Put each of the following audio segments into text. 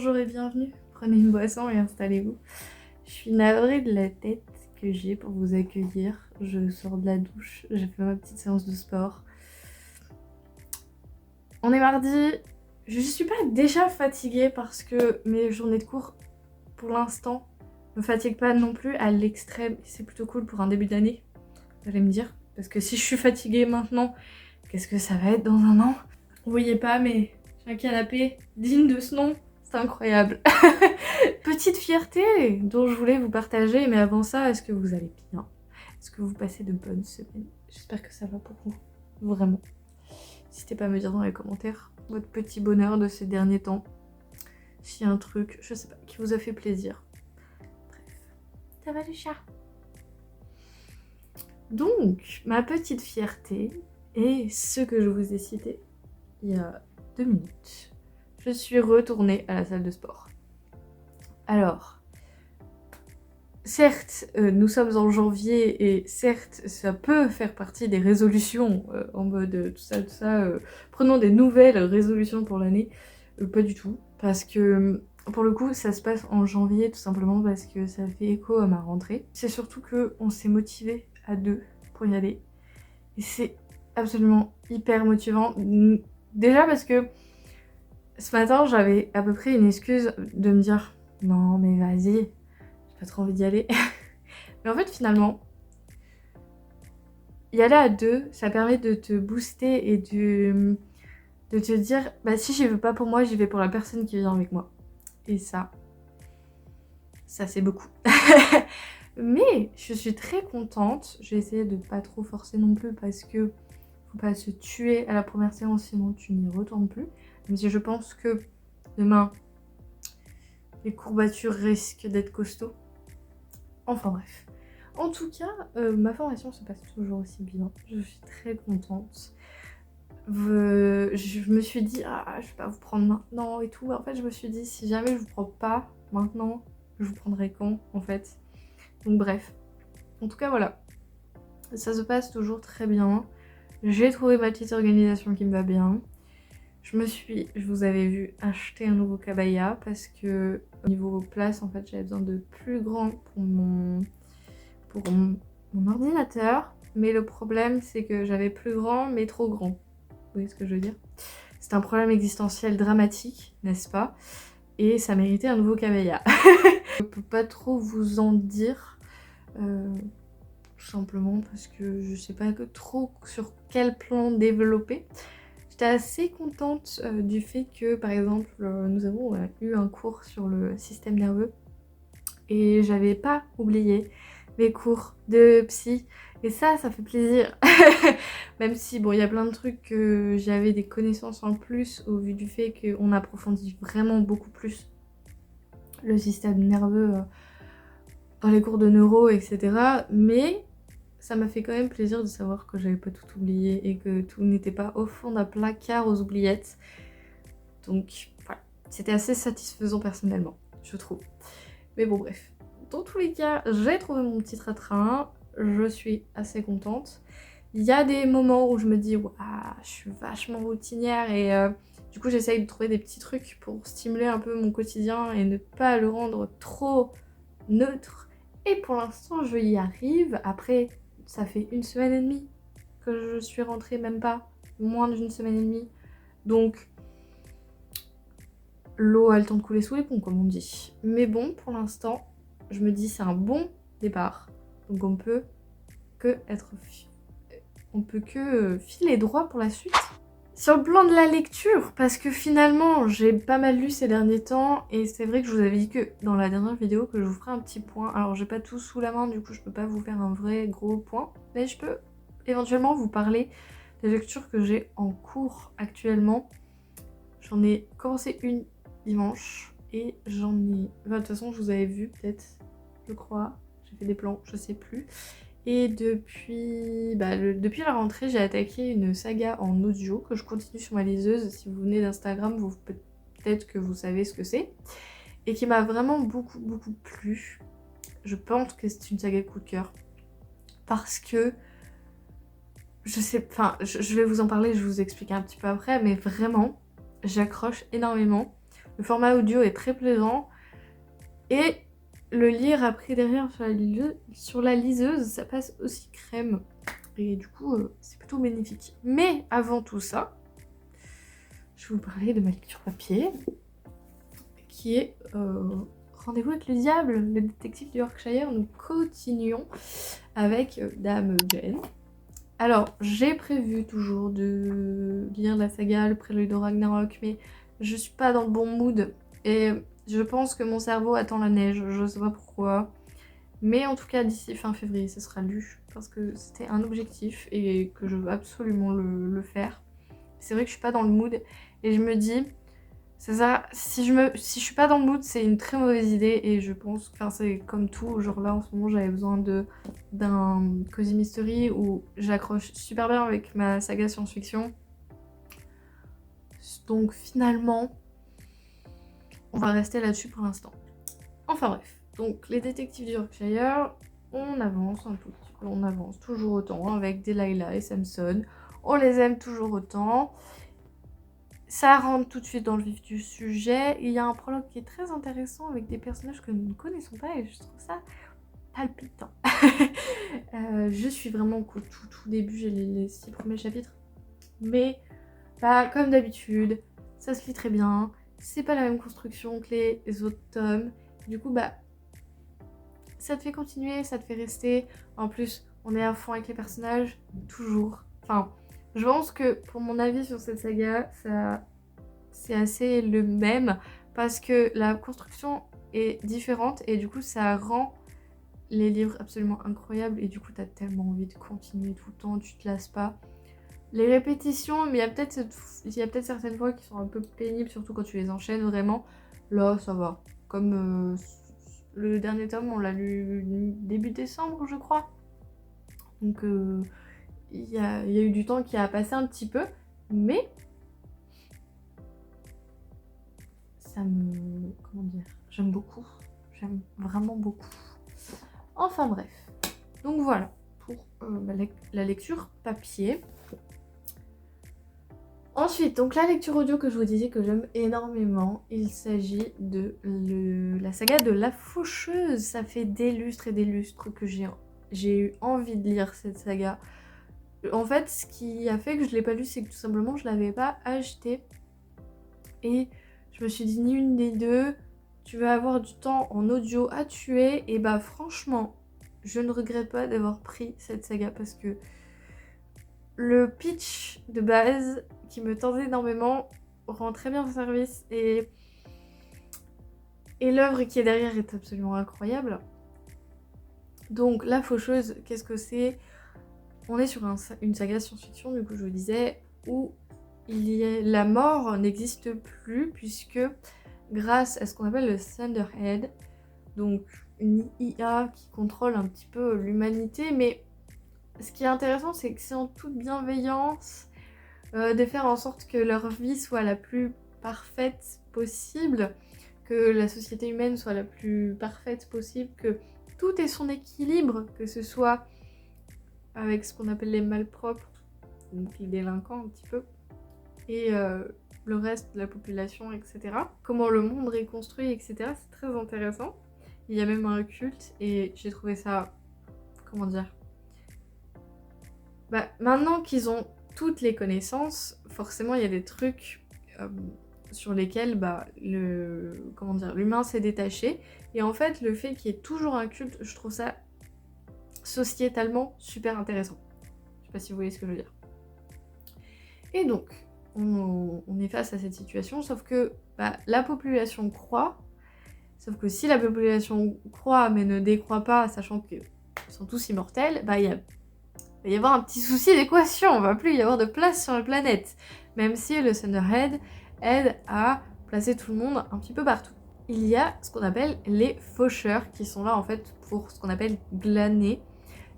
Bonjour et bienvenue, prenez une boisson et installez-vous. Je suis navrée de la tête que j'ai pour vous accueillir. Je sors de la douche, j'ai fait ma petite séance de sport. On est mardi, je suis pas déjà fatiguée parce que mes journées de cours, pour l'instant, me fatiguent pas non plus à l'extrême. C'est plutôt cool pour un début d'année, vous allez me dire. Parce que si je suis fatiguée maintenant, qu'est-ce que ça va être dans un an? Vous voyez pas, mais j'ai un canapé digne de ce nom. C'est incroyable. Petite fierté dont je voulais vous partager, mais avant ça, est-ce que vous allez bien? Est-ce que vous passez de bonnes semaines? J'espère que ça va pour vous, vraiment. N'hésitez pas à me dire dans les commentaires votre petit bonheur de ces derniers temps. S'il y a un truc, je sais pas, qui vous a fait plaisir. Bref, ça va le chat? Donc, ma petite fierté est ce que je vous ai cité il y a 2 minutes. Je suis retournée à la salle de sport. Alors, certes, nous sommes en janvier et certes, ça peut faire partie des résolutions en mode tout ça, prenons des nouvelles résolutions pour l'année. Pas du tout, parce que pour le coup, ça se passe en janvier tout simplement parce que ça fait écho à ma rentrée. C'est surtout qu'on s'est motivés à deux pour y aller. Et c'est absolument hyper motivant. Déjà parce que ce matin, j'avais à peu près une excuse de me dire « Non mais vas-y, j'ai pas trop envie d'y aller. » Mais en fait, finalement, y aller à deux, ça permet de te booster et de te dire « Bah si j'y vais pas pour moi, j'y vais pour la personne qui vient avec moi. » Et ça c'est beaucoup. Mais je suis très contente. J'ai essayé de pas trop forcer non plus parce que faut pas se tuer à la première séance, sinon tu n'y retournes plus. Même si je pense que demain, les courbatures risquent d'être costauds. Enfin bref. En tout cas, ma formation se passe toujours aussi bien. Je suis très contente. Je me suis dit, ah, je vais pas vous prendre maintenant et tout. En fait, je me suis dit, si jamais je vous prends pas maintenant, je vous prendrai quand, en fait. Donc bref. En tout cas, voilà. Ça se passe toujours très bien. J'ai trouvé ma petite organisation qui me va bien. Je vous avais vu, acheter un nouveau cabaya parce que au niveau place, en fait, j'avais besoin de plus grand pour mon ordinateur. Mais le problème, c'est que j'avais plus grand, mais trop grand. Vous voyez ce que je veux dire? C'est un problème existentiel dramatique, n'est-ce pas? Et ça méritait un nouveau cabaya. Je peux pas trop vous en dire. Tout simplement parce que je sais pas trop sur quel plan développer. J'étais assez contente du fait que, par exemple, nous avons eu un cours sur le système nerveux et j'avais pas oublié mes cours de psy et ça fait plaisir. Même si, bon, il y a plein de trucs que j'avais des connaissances en plus au vu du fait qu'on approfondit vraiment beaucoup plus le système nerveux dans les cours de neuro, etc. Mais ça m'a fait quand même plaisir de savoir que j'avais pas tout oublié et que tout n'était pas au fond d'un placard aux oubliettes. Donc voilà, c'était assez satisfaisant personnellement, je trouve. Mais bon bref, dans tous les cas, j'ai trouvé mon petit train-train, je suis assez contente. Il y a des moments où je me dis, waouh, je suis vachement routinière et du coup j'essaye de trouver des petits trucs pour stimuler un peu mon quotidien et ne pas le rendre trop neutre. Et pour l'instant, je y arrive. Après, ça fait 1 semaine et demie que je suis rentrée, même pas, moins d'1 semaine et demie. Donc, l'eau a le temps de couler sous les ponts, comme on dit. Mais bon, pour l'instant, je me dis c'est un bon départ. Donc on peut que filer droit pour la suite. Sur le plan de la lecture, parce que finalement j'ai pas mal lu ces derniers temps et c'est vrai que je vous avais dit que dans la dernière vidéo que je vous ferai un petit point. Alors j'ai pas tout sous la main, du coup je peux pas vous faire un vrai gros point, mais je peux éventuellement vous parler des lectures que j'ai en cours actuellement. J'en ai commencé une dimanche et j'en ai... Enfin, de toute façon je vous avais vu peut-être, je crois, j'ai fait des plans, je sais plus. Et depuis la rentrée, j'ai attaqué une saga en audio que je continue sur ma liseuse. Si vous venez d'Instagram, peut-être que vous savez ce que c'est. Et qui m'a vraiment beaucoup plu. Je pense que c'est une saga coup de cœur. Parce que, je vais vous en parler, je vais vous expliquer un petit peu après, mais vraiment, j'accroche énormément. Le format audio est très plaisant. Et le lire après derrière sur la liseuse, ça passe aussi crème. Et du coup, c'est plutôt bénéfique. Mais avant tout ça, je vais vous parler de ma lecture papier, qui est Rendez-vous avec le diable, le détective du Yorkshire. Nous continuons avec Dame Jane. Alors, j'ai prévu toujours de lire la saga Le Prélude de Ragnarok, mais je suis pas dans le bon mood. Et je pense que mon cerveau attend la neige, je sais pas pourquoi. Mais en tout cas, d'ici fin février, ce sera lu. Parce que c'était un objectif et que je veux absolument le faire. C'est vrai que je suis pas dans le mood. Et je me dis, c'est ça, si je suis pas dans le mood, c'est une très mauvaise idée. Et je pense, enfin c'est comme tout, genre là en ce moment j'avais besoin d'un cozy mystery où j'accroche super bien avec ma saga science-fiction. Donc finalement, on va rester là-dessus pour l'instant. Enfin bref, donc les détectives du Yorkshire, on avance un tout petit peu, on avance toujours autant avec Delilah et Samson. On les aime toujours autant. Ça rentre tout de suite dans le vif du sujet. Il y a un prologue qui est très intéressant avec des personnages que nous ne connaissons pas et je trouve ça palpitant. Je suis vraiment au tout début, j'ai les 6 premiers chapitres. Mais bah, comme d'habitude, ça se lit très bien. C'est pas la même construction que les autres tomes. Du coup, bah, ça te fait continuer, ça te fait rester. En plus, on est à fond avec les personnages, toujours. Enfin, je pense que pour mon avis sur cette saga, c'est assez le même parce que la construction est différente et du coup ça rend les livres absolument incroyables et du coup t'as tellement envie de continuer tout le temps, tu te lasses pas. Les répétitions, mais il y a peut-être certaines fois qui sont un peu pénibles, surtout quand tu les enchaînes vraiment. Là, ça va. Comme le dernier tome, on l'a lu début décembre, je crois. Donc il y a eu du temps qui a passé un petit peu, mais ça me... comment dire? J'aime beaucoup. J'aime vraiment beaucoup. Enfin bref. Donc voilà pour la lecture papier. Ensuite, donc la lecture audio que je vous disais que j'aime énormément, il s'agit de la saga de La Faucheuse. Ça fait des lustres et des lustres que j'ai eu envie de lire cette saga. En fait, ce qui a fait que je l'ai pas lu, c'est que tout simplement je l'avais pas acheté. Et je me suis dit ni une des deux, tu vas avoir du temps en audio à tuer. Et bah franchement, je ne regrette pas d'avoir pris cette saga parce que le pitch de base qui me tendait énormément rend très bien service et l'œuvre qui est derrière est absolument incroyable. Donc La Faucheuse, qu'est-ce que c'est? On est sur une saga science-fiction, du coup je vous disais, où la mort n'existe plus puisque grâce à ce qu'on appelle le Thunderhead, donc une IA qui contrôle un petit peu l'humanité, mais ce qui est intéressant c'est que c'est en toute bienveillance de faire en sorte que leur vie soit la plus parfaite possible, que la société humaine soit la plus parfaite possible, que tout ait son équilibre, que ce soit avec ce qu'on appelle les malpropres, donc les délinquants un petit peu, et le reste de la population, etc. Comment le monde est construit, etc. C'est très intéressant. Il y a même un culte et j'ai trouvé ça... comment dire? Bah, maintenant qu'ils ont toutes les connaissances, forcément il y a des trucs sur lesquels bah, l'humain s'est détaché. Et en fait, le fait qu'il y ait toujours un culte, je trouve ça sociétalement super intéressant. Je sais pas si vous voyez ce que je veux dire. Et donc, on est face à cette situation, sauf que bah, la population croît. Sauf que si la population croît mais ne décroît pas, sachant qu'ils sont tous immortels, bah il va y avoir un petit souci d'équation, on va plus y avoir de place sur la planète. Même si le Thunderhead aide à placer tout le monde un petit peu partout. Il y a ce qu'on appelle les faucheurs qui sont là en fait pour ce qu'on appelle glaner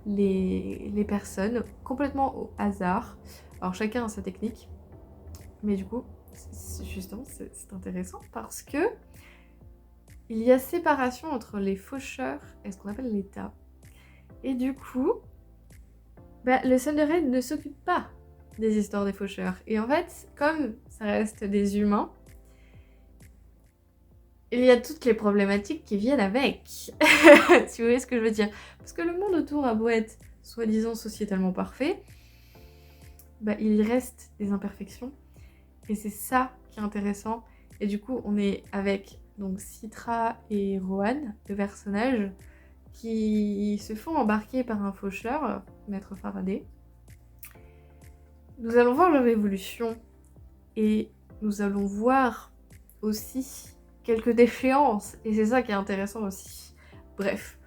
les personnes complètement au hasard. Alors chacun a sa technique, mais du coup, justement, c'est intéressant parce que il y a séparation entre les faucheurs et ce qu'on appelle l'État. Et du coup, bah, le Thunderhead ne s'occupe pas des histoires des faucheurs. Et en fait, comme ça reste des humains, il y a toutes les problématiques qui viennent avec. Si vous voyez ce que je veux dire. Parce que le monde autour a beau être soi-disant sociétalement parfait, bah, il y reste des imperfections. Et c'est ça qui est intéressant. Et du coup, on est avec donc Citra et Rohan, deux personnages, qui se font embarquer par un faucheur, Maître Faraday. Nous allons voir leur évolution. Et nous allons voir aussi quelques déchéances. Et c'est ça qui est intéressant aussi. Bref,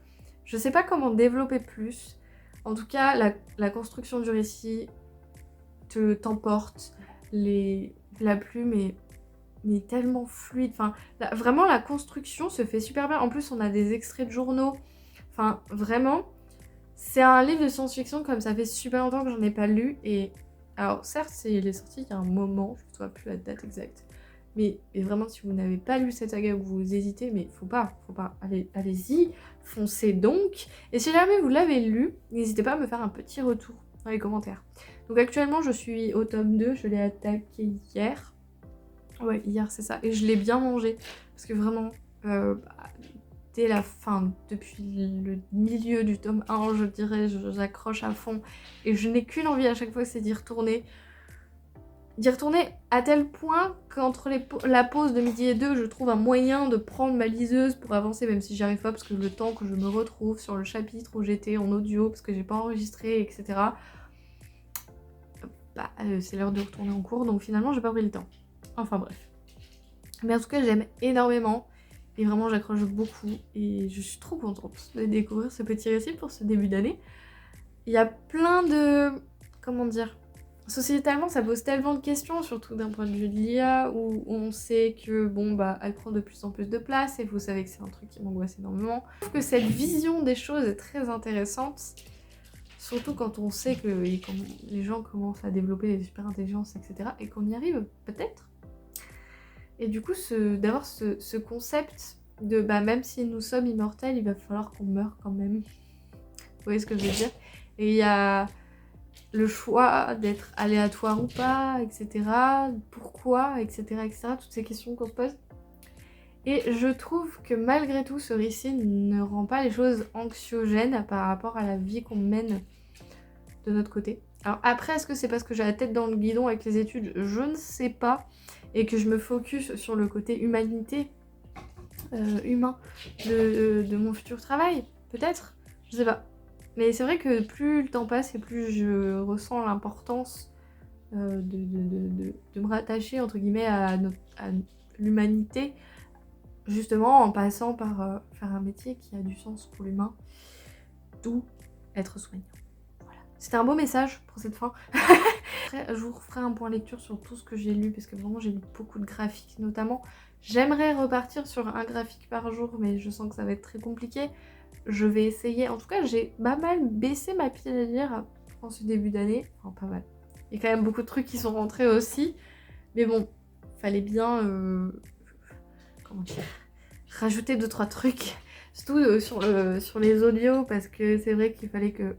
je sais pas comment développer plus. En tout cas, la construction du récit t'emporte. La plume est tellement fluide. Enfin, vraiment, la construction se fait super bien. En plus, on a des extraits de journaux. Enfin, vraiment, c'est un livre de science-fiction comme ça fait super longtemps que j'en ai pas lu. Et alors, certes, il est sorti il y a un moment, je ne sais plus la date exacte. Mais vraiment, si vous n'avez pas lu cette saga ou que vous hésitez, mais faut pas. Allez-y, foncez donc. Et si jamais vous l'avez lu, n'hésitez pas à me faire un petit retour dans les commentaires. Donc actuellement, je suis au tome 2, je l'ai attaqué hier. Ouais, hier, c'est ça. Et je l'ai bien mangé. Parce que vraiment, dès la fin, depuis le milieu du tome 1, je dirais, j'accroche à fond. Et je n'ai qu'une envie à chaque fois, c'est d'y retourner. D'y retourner à tel point qu'entre la pause de midi et 2, je trouve un moyen de prendre ma liseuse pour avancer, même si j'y arrive pas, parce que le temps que je me retrouve sur le chapitre où j'étais en audio, parce que j'ai pas enregistré, etc. Bah, c'est l'heure de retourner en cours, donc finalement j'ai pas pris le temps. Enfin bref. Mais en tout cas, j'aime énormément. Et vraiment, j'accroche beaucoup. Et je suis trop contente de découvrir ce petit récit pour ce début d'année. Il y a plein de... Comment dire ? Sociétalement, ça pose tellement de questions, surtout d'un point de vue de l'IA, où on sait que, bon, bah, elle prend de plus en plus de place, et vous savez que c'est un truc qui m'angoisse énormément. Je trouve que cette vision des choses est très intéressante, surtout quand on sait que les gens commencent à développer des super intelligences, etc., et qu'on y arrive, peut-être. Et du coup, d'avoir ce concept de, bah, même si nous sommes immortels, il va falloir qu'on meure quand même. Vous voyez ce que je veux dire ? Et il y a le choix d'être aléatoire ou pas, etc. Pourquoi, etc., etc. Toutes ces questions qu'on se pose. Et je trouve que malgré tout, ce récit ne rend pas les choses anxiogènes par rapport à la vie qu'on mène de notre côté. Alors après, est-ce que c'est parce que j'ai la tête dans le guidon avec les études ? Je ne sais pas. Et que je me focus sur le côté humanité, humain de mon futur travail, peut-être ? Je sais pas. Mais c'est vrai que plus le temps passe et plus je ressens l'importance de me rattacher, entre guillemets, à l'humanité, justement en passant par faire un métier qui a du sens pour l'humain, d'où être soignant. Voilà. C'était un beau message pour cette fin. Après, je vous referai un point lecture sur tout ce que j'ai lu, parce que vraiment j'ai lu beaucoup de graphiques notamment. J'aimerais repartir sur un graphique par jour, mais je sens que ça va être très compliqué. Je vais essayer. En tout cas, j'ai pas mal baissé ma pile à lire en ce début d'année. Enfin, pas mal. Il y a quand même beaucoup de trucs qui sont rentrés aussi. Mais bon, fallait bien... comment dire, rajouter 2-3 trucs. Surtout sur les audios, parce que c'est vrai qu'il fallait que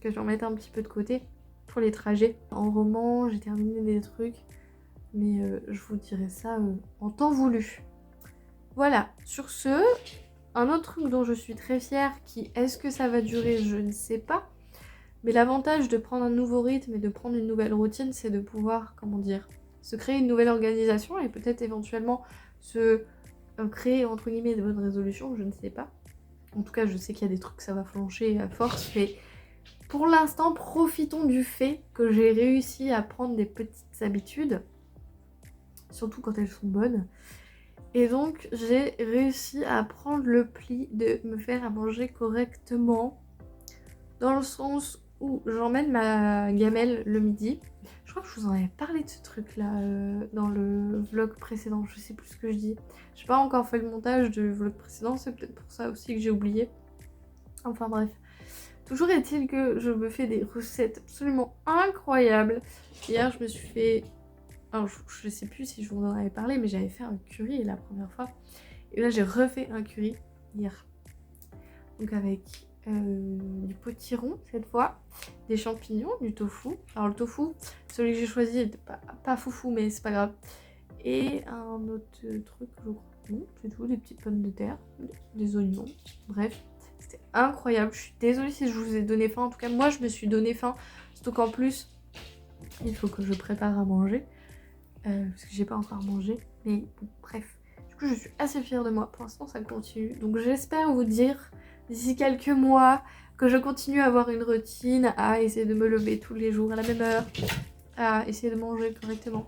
je remette un petit peu de côté pour les trajets. En roman, j'ai terminé des trucs. Mais je vous dirai ça en temps voulu. Voilà, sur ce... Un autre truc dont je suis très fière, est-ce que ça va durer, je ne sais pas. Mais l'avantage de prendre un nouveau rythme et de prendre une nouvelle routine, c'est de pouvoir, comment dire, se créer une nouvelle organisation et peut-être éventuellement se créer, entre guillemets, de bonnes résolutions, je ne sais pas. En tout cas, je sais qu'il y a des trucs, ça va flancher à force, mais pour l'instant, profitons du fait que j'ai réussi à prendre des petites habitudes, surtout quand elles sont bonnes. Et donc, j'ai réussi à prendre le pli de me faire à manger correctement, dans le sens où j'emmène ma gamelle le midi. Je crois que je vous en avais parlé de ce truc-là dans le vlog précédent, je sais plus ce que je dis. J'ai pas encore fait le montage du vlog précédent, c'est peut-être pour ça aussi que j'ai oublié. Enfin bref. Toujours est-il que je me fais des recettes absolument incroyables. Hier, je me suis fait... Alors, je sais plus si je vous en avais parlé, mais j'avais fait un curry la première fois. Et là, j'ai refait un curry hier. Donc avec du potiron cette fois, des champignons, du tofu. Alors le tofu, celui que j'ai choisi n'était pas foufou, mais c'est pas grave. Et un autre truc, je crois. Bon, c'est tout, des petites pommes de terre, des oignons, bref. C'était incroyable. Je suis désolée si je vous ai donné faim. En tout cas, moi, je me suis donné faim. Surtout qu'en plus, il faut que je prépare à manger. Parce que j'ai pas encore mangé. Mais bon, bref. Du coup, je suis assez fière de moi. Pour l'instant, ça continue. Donc, j'espère vous dire, d'ici quelques mois, que je continue à avoir une routine, à essayer de me lever tous les jours à la même heure, à essayer de manger correctement,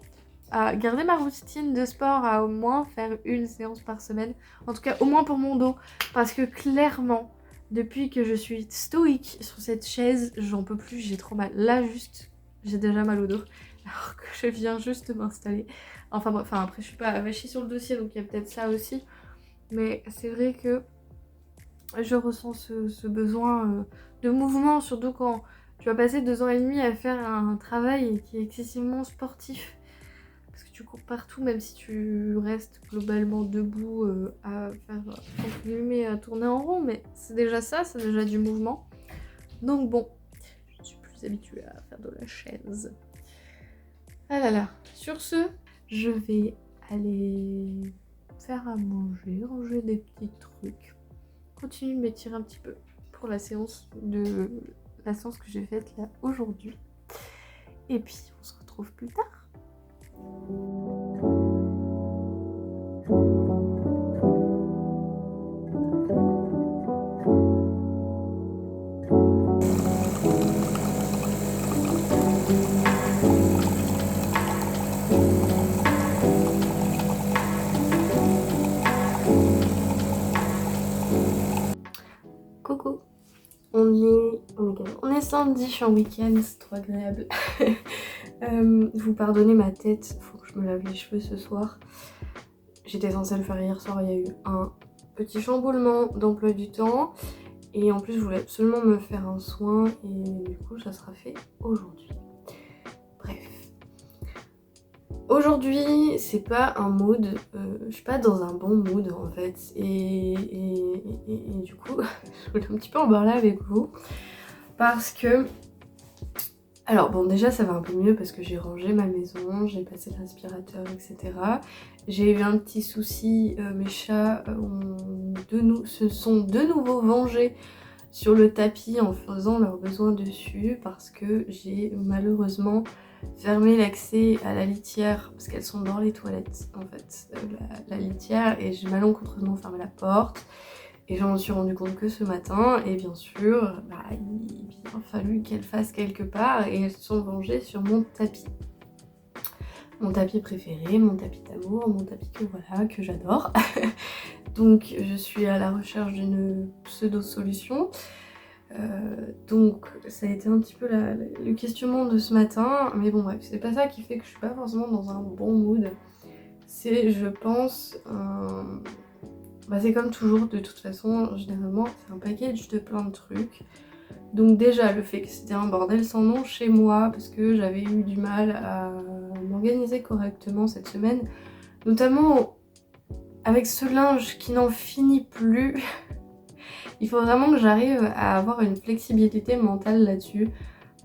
à garder ma routine de sport, à au moins faire une séance par semaine. En tout cas, au moins pour mon dos. Parce que clairement, depuis que je suis stoïque sur cette chaise, j'en peux plus, j'ai trop mal. Là, juste, j'ai déjà mal au dos. Alors que je viens juste de m'installer. Enfin bref, après je suis pas vachie sur le dossier, donc il y a peut-être ça aussi. Mais c'est vrai que je ressens ce besoin de mouvement, surtout quand tu vas passer 2 ans et demi à faire un travail qui est excessivement sportif. Parce que tu cours partout, même si tu restes globalement debout à faire, entre guillemets, à tourner en rond. Mais c'est déjà ça, c'est déjà du mouvement. Donc bon, je suis plus habituée à faire de la chaise. Ah là là, sur ce, je vais aller faire à manger, ranger des petits trucs, continuer de m'étirer un petit peu pour la séance que j'ai faite là aujourd'hui. Et puis on se retrouve plus tard. Coucou, on est samedi, je suis en week-end, c'est trop agréable. Vous pardonnez ma tête, faut que je me lave les cheveux ce soir. J'étais censée le faire hier soir, il y a eu un petit chamboulement d'emploi du temps. Et en plus, je voulais absolument me faire un soin et du coup, ça sera fait aujourd'hui. Bref. Aujourd'hui, c'est pas un mood, je suis pas dans un bon mood en fait. Et du coup, je voulais un petit peu en parler avec vous. Parce que... Alors bon, déjà ça va un peu mieux parce que j'ai rangé ma maison, j'ai passé l'aspirateur, etc. J'ai eu un petit souci, mes chats se sont de nouveau vengés sur le tapis en faisant leurs besoins dessus parce que j'ai malheureusement fermé l'accès à la litière parce qu'elles sont dans les toilettes en fait, la litière, et j'ai malencontreusement fermé la porte. Et j'en suis rendu compte que ce matin, et bien sûr, il a bien fallu qu'elles fassent quelque part, et elles se sont vengées sur mon tapis. Mon tapis préféré, mon tapis d'amour, mon tapis que j'adore. Donc je suis à la recherche d'une pseudo-solution. Donc ça a été un petit peu le questionnement de ce matin, mais bon bref, c'est pas ça qui fait que je suis pas forcément dans un bon mood. C'est, je pense, c'est comme toujours, de toute façon, généralement, c'est un package de plein de trucs. Donc déjà, le fait que c'était un bordel sans nom chez moi, parce que j'avais eu du mal à m'organiser correctement cette semaine, notamment avec ce linge qui n'en finit plus. Il faut vraiment que j'arrive à avoir une flexibilité mentale là-dessus.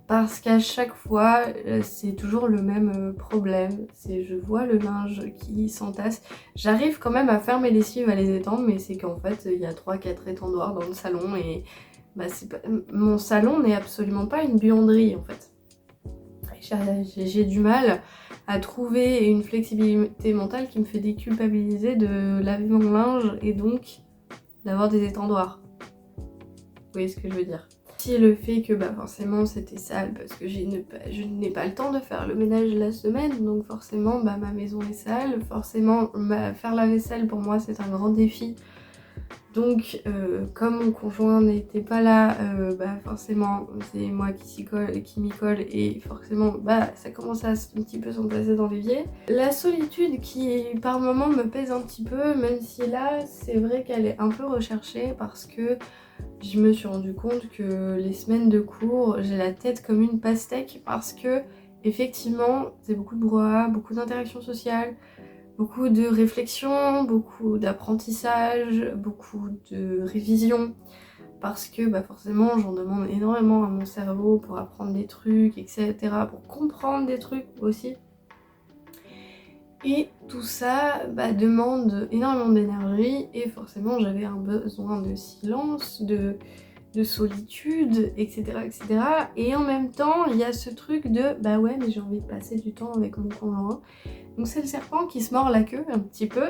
Parce qu'à chaque fois, c'est toujours le même problème. C'est je vois le linge qui s'entasse. J'arrive quand même à faire mes lessives, à les étendre, mais c'est qu'en fait, il y a 3-4 étendoirs dans le salon et mon salon n'est absolument pas une buanderie en fait. J'ai du mal à trouver une flexibilité mentale qui me fait déculpabiliser de laver mon linge et donc d'avoir des étendoirs. Vous voyez ce que je veux dire? Le fait que forcément c'était sale parce que je n'ai pas le temps de faire le ménage la semaine, donc forcément ma maison est sale, forcément faire la vaisselle pour moi c'est un grand défi. Donc comme mon conjoint n'était pas là, forcément c'est moi qui m'y colle et forcément ça commence à un petit peu s'emplacer dans l'évier. La solitude qui par moments me pèse un petit peu, même si là c'est vrai qu'elle est un peu recherchée parce que je me suis rendu compte que les semaines de cours, j'ai la tête comme une pastèque parce que effectivement c'est beaucoup de brouhaha, beaucoup d'interactions sociales, beaucoup de réflexion, beaucoup d'apprentissage, beaucoup de révision, parce que forcément j'en demande énormément à mon cerveau pour apprendre des trucs, etc., pour comprendre des trucs aussi. Et tout ça demande énormément d'énergie et forcément j'avais un besoin de silence, de solitude, etc., etc. Et en même temps, il y a ce truc de bah ouais, mais j'ai envie de passer du temps avec mon conjoint. Donc c'est le serpent qui se mord la queue un petit peu.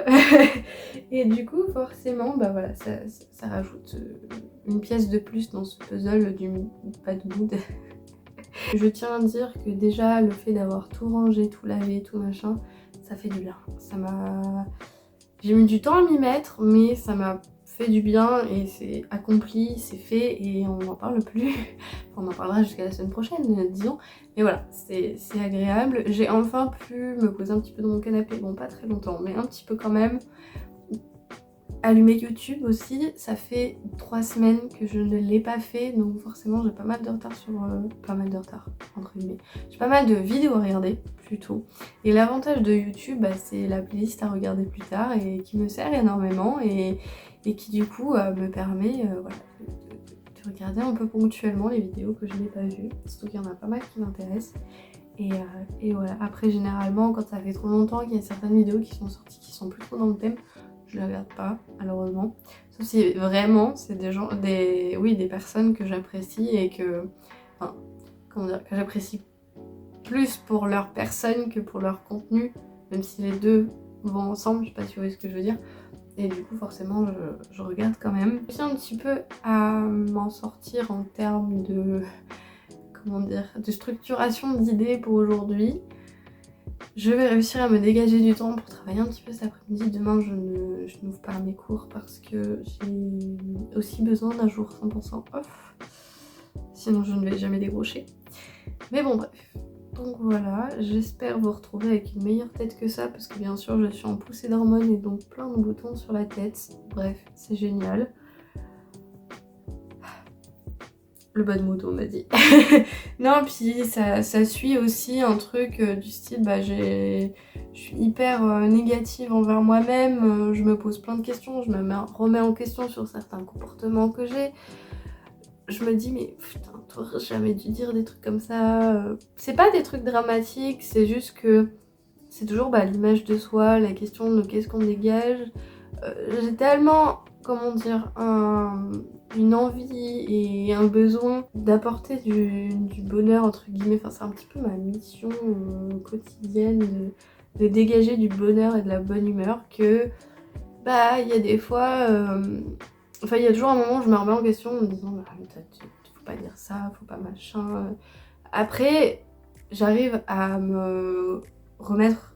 Et du coup, forcément, bah voilà, ça rajoute une pièce de plus dans ce puzzle du bad mood. Je tiens à dire que déjà, le fait d'avoir tout rangé, tout lavé, tout machin, ça fait du bien. J'ai mis du temps à m'y mettre, mais ça m'a fait du bien et c'est accompli, c'est fait et on n'en parle plus. Enfin, on en parlera jusqu'à la semaine prochaine, disons. Mais voilà, c'est agréable. J'ai enfin pu me poser un petit peu dans mon canapé, bon pas très longtemps, mais un petit peu quand même. Allumer YouTube aussi, ça fait 3 semaines que je ne l'ai pas fait, donc forcément j'ai pas mal de retard sur... pas mal de retard, entre guillemets. J'ai pas mal de vidéos à regarder, plutôt. Et l'avantage de YouTube, c'est la playlist à regarder plus tard et qui me sert énormément et qui du coup me permet voilà, de regarder un peu ponctuellement les vidéos que je n'ai pas vues. Surtout qu'il y en a pas mal qui m'intéressent. Et voilà, après généralement quand ça fait trop longtemps qu'il y a certaines vidéos qui sont sorties qui sont plus trop dans le thème, je les regarde pas malheureusement. Sauf si vraiment c'est des gens, des personnes que j'apprécie et que, enfin, comment dire, que j'apprécie plus pour leur personne que pour leur contenu, même si les deux vont ensemble, je sais pas si vous voyez ce que je veux dire. Et du coup forcément je regarde quand même. J'ai un petit peu à m'en sortir en termes de, comment dire, de structuration d'idées pour aujourd'hui. Je vais réussir à me dégager du temps pour travailler un petit peu cet après-midi. Demain, je n'ouvre pas mes cours parce que j'ai aussi besoin d'un jour 100% off. Sinon, je ne vais jamais décrocher. Mais bon, bref. Donc voilà, j'espère vous retrouver avec une meilleure tête que ça parce que bien sûr, je suis en poussée d'hormones et donc plein de boutons sur la tête. Bref, c'est génial. Le bad mood, on m'a dit. Non, puis ça suit aussi un truc du style, je suis hyper négative envers moi-même, je me pose plein de questions, je me remets en question sur certains comportements que j'ai. Je me dis, mais putain, t'aurais jamais dû dire des trucs comme ça. C'est pas des trucs dramatiques, c'est juste que c'est toujours l'image de soi, la question de qu'est-ce qu'on dégage. J'ai tellement, comment dire, une envie et un besoin d'apporter du bonheur entre guillemets, enfin c'est un petit peu ma mission quotidienne de dégager du bonheur et de la bonne humeur que il y a des fois, enfin il y a toujours un moment où je me remets en question en me disant faut pas dire ça, faut pas machin. Après j'arrive à me remettre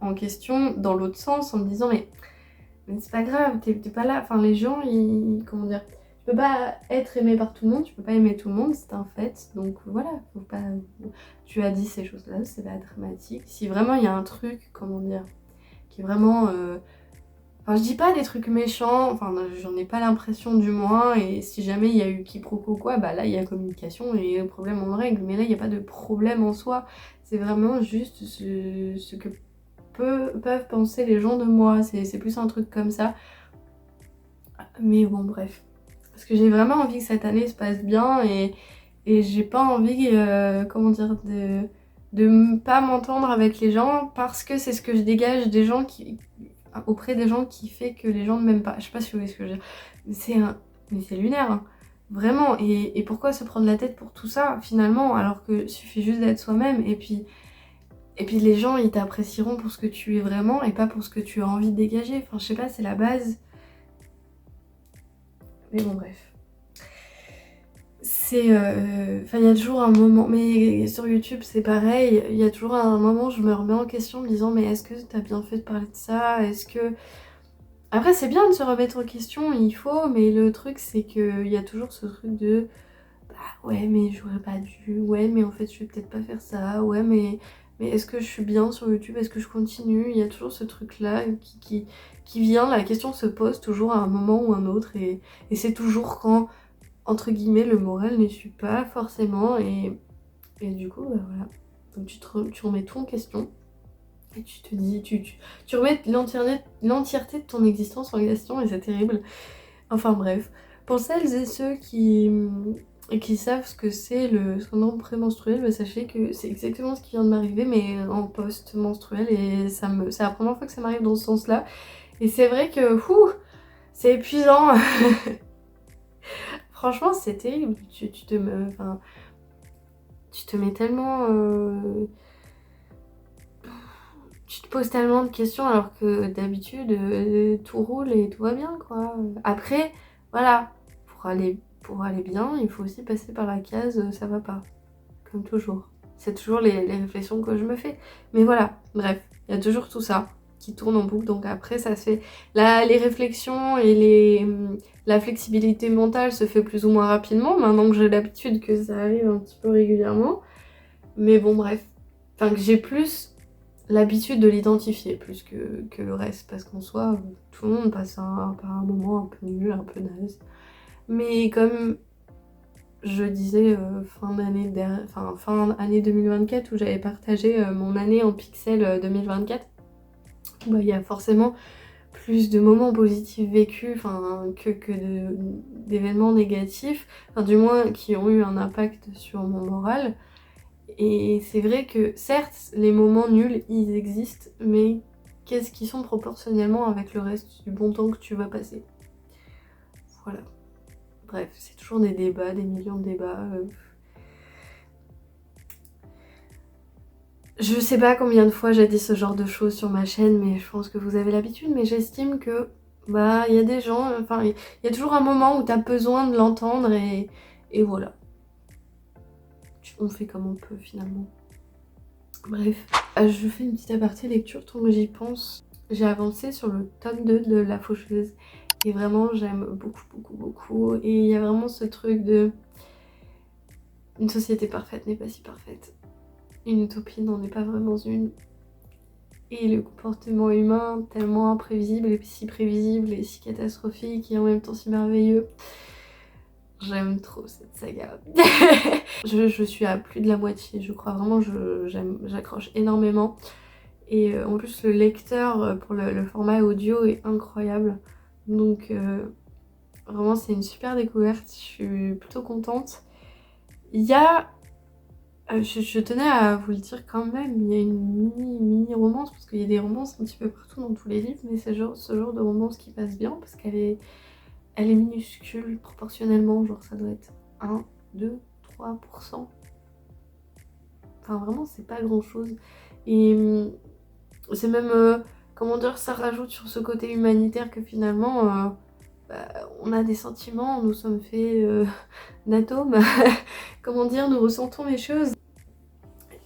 en question dans l'autre sens en me disant mais c'est pas grave, t'es pas là, enfin les gens comment dire, tu peux pas être aimé par tout le monde, tu peux pas aimer tout le monde, c'est un fait, donc voilà, faut pas, tu as dit ces choses là, c'est pas dramatique. Si vraiment il y a un truc, comment dire, qui est vraiment, enfin je dis pas des trucs méchants, enfin j'en ai pas l'impression du moins, et si jamais il y a eu quiproquo quoi, là il y a communication et le problème en règle, mais là il n'y a pas de problème en soi, c'est vraiment juste ce que peuvent penser les gens de moi, c'est plus un truc comme ça. Mais bon bref, parce que j'ai vraiment envie que cette année se passe bien et j'ai pas envie, comment dire, de pas m'entendre avec les gens parce que c'est ce que je dégage des gens auprès des gens qui fait que les gens ne m'aiment pas. Je sais pas si vous voyez ce que je veux dire. Mais c'est lunaire, hein. Vraiment. Et pourquoi se prendre la tête pour tout ça finalement alors que suffit juste d'être soi-même et puis les gens ils t'apprécieront pour ce que tu es vraiment et pas pour ce que tu as envie de dégager. Enfin je sais pas, c'est la base. Mais bon bref. Enfin il y a toujours un moment, mais sur YouTube c'est pareil, il y a toujours un moment où je me remets en question en me disant mais est-ce que t'as bien fait de parler de ça, est-ce que... Après c'est bien de se remettre en question, il faut, mais le truc c'est qu'il y a toujours ce truc de ouais mais j'aurais pas dû, ouais mais en fait je vais peut-être pas faire ça, ouais mais est-ce que je suis bien sur YouTube, est-ce que je continue, il y a toujours ce truc là qui vient, la question se pose toujours à un moment ou un autre et c'est toujours quand entre guillemets le moral ne suit pas forcément et du coup voilà, donc tu remets tout en question et tu te dis, tu remets l'entièreté de ton existence en question et c'est terrible. Enfin bref, pour celles et ceux qui et qui savent ce que c'est le syndrome prémenstruel, bah, sachez que c'est exactement ce qui vient de m'arriver, mais en post-menstruel, et c'est la première fois que ça m'arrive dans ce sens-là. Et c'est vrai que c'est épuisant. Franchement, c'est terrible. Tu te mets tellement... tu te poses tellement de questions alors que d'habitude, tout roule et tout va bien, quoi. Après, voilà, pour aller bien, il faut aussi passer par la case ça va pas. Comme toujours. C'est toujours les réflexions que je me fais. Mais voilà, bref, il y a toujours tout ça qui tourne en boucle. Donc après, ça se fait... Là, les réflexions et la flexibilité mentale se fait plus ou moins rapidement, maintenant que j'ai l'habitude que ça arrive un petit peu régulièrement. Mais bon, bref. Enfin, que j'ai plus l'habitude de l'identifier plus que le reste. Parce qu'en soi, tout le monde passe par un moment un peu nul, un peu naze. Mais comme je disais fin année 2024 où j'avais partagé mon année en pixels 2024, bah, il y a forcément plus de moments positifs vécus que d'événements négatifs, enfin du moins qui ont eu un impact sur mon moral. Et c'est vrai que certes les moments nuls ils existent, mais qu'est-ce qu'ils sont proportionnellement avec le reste du bon temps que tu vas passer. Voilà. Bref, c'est toujours des débats, des millions de débats. Je sais pas combien de fois j'ai dit ce genre de choses sur ma chaîne, mais je pense que vous avez l'habitude, mais j'estime que bah il y a des gens, enfin il y a toujours un moment où t'as besoin de l'entendre et voilà. On fait comme on peut finalement. Bref, je fais une petite aparté lecture tant que j'y pense. J'ai avancé sur le tome 2 de La Faucheuse et vraiment j'aime beaucoup beaucoup beaucoup, et il y a vraiment ce truc de une société parfaite n'est pas si parfaite. Une utopie n'en est pas vraiment une. Et le comportement humain tellement imprévisible et si prévisible et si catastrophique et en même temps si merveilleux. J'aime trop cette saga. je suis à plus de la moitié, je crois vraiment, j'accroche énormément. Et en plus le lecteur pour le format audio est incroyable. Donc vraiment c'est une super découverte, je suis plutôt contente. Il y a... je tenais à vous le dire quand même, il y a une mini romance, parce qu'il y a des romances un petit peu partout dans tous les livres, mais c'est ce genre de romance qui passe bien, parce qu'elle est minuscule proportionnellement, genre ça doit être 1, 2, 3%. Enfin vraiment c'est pas grand chose. Et c'est même, comment dire, ça rajoute sur ce côté humanitaire que finalement on a des sentiments, nous sommes faits d'atomes, comment dire, nous ressentons les choses.